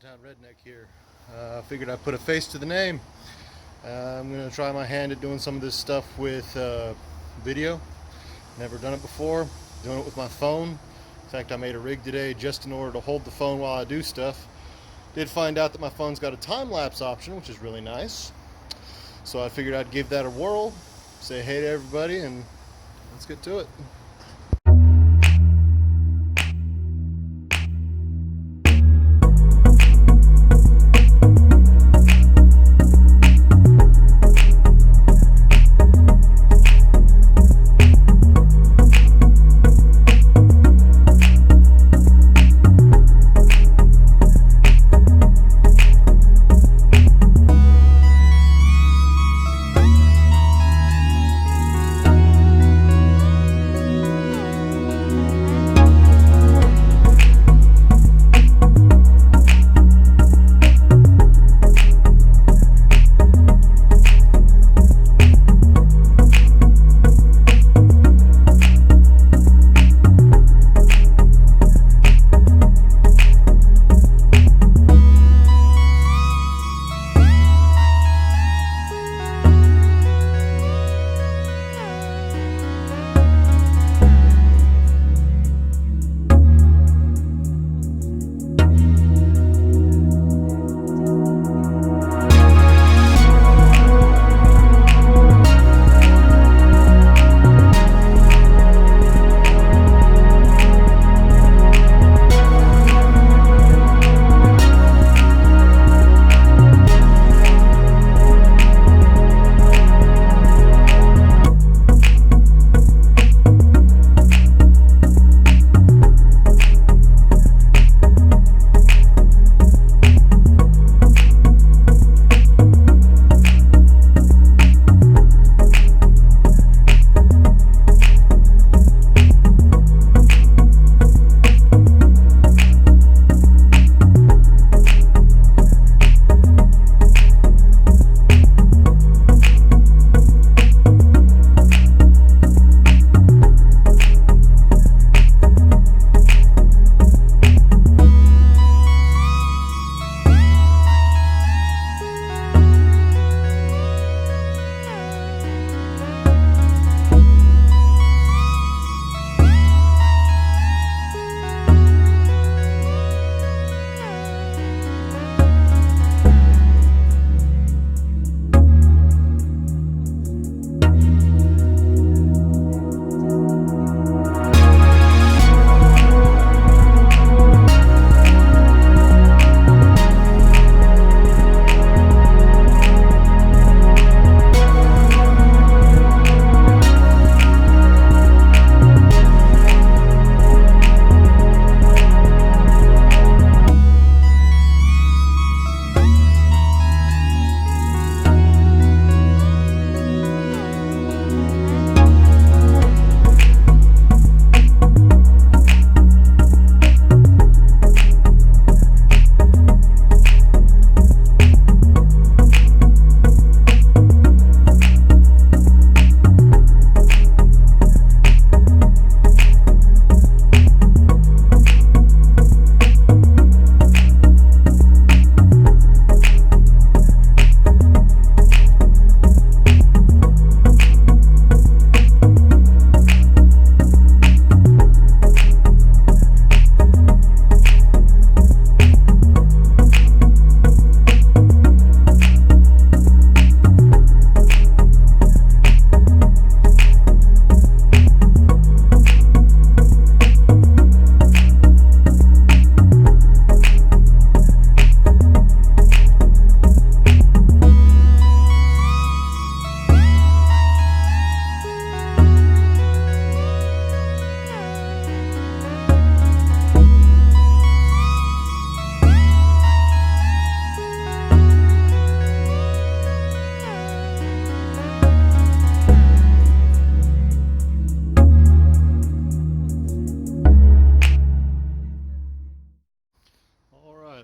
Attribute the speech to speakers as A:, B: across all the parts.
A: Downtown Redneck here. Figured I'd put a face to the name. I'm going to try my hand at doing some of this stuff with video. Never done it before. Doing it with my phone. In fact, I made a rig today just in order to hold the phone while I do stuff. Did find out that my phone's got a time-lapse option, which is really nice. So I figured I'd give that a whirl, say hey to everybody, and let's get to it.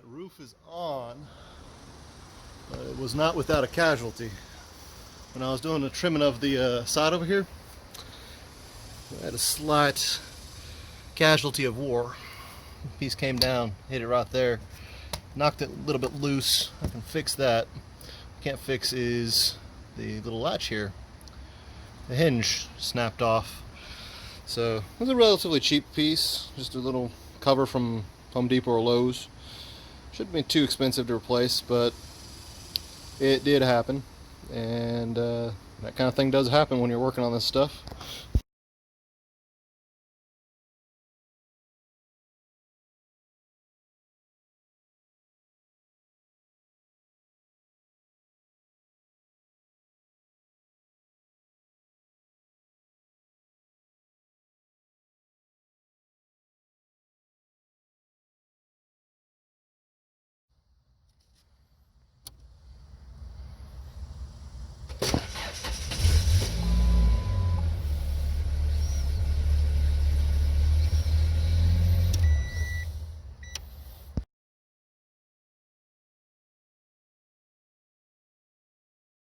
A: Roof is on, but it was not without a casualty. When I was doing the trimming of the side over here, I had a slight casualty of war. Piece came down, hit it right there, knocked it a little bit loose. I can fix that. What I can't fix is the little latch here. The hinge snapped off. So it was a relatively cheap piece, just a little cover from Home Depot or Lowe's. Shouldn't be too expensive to replace, but it did happen, and that kind of thing does happen when you're working on this stuff.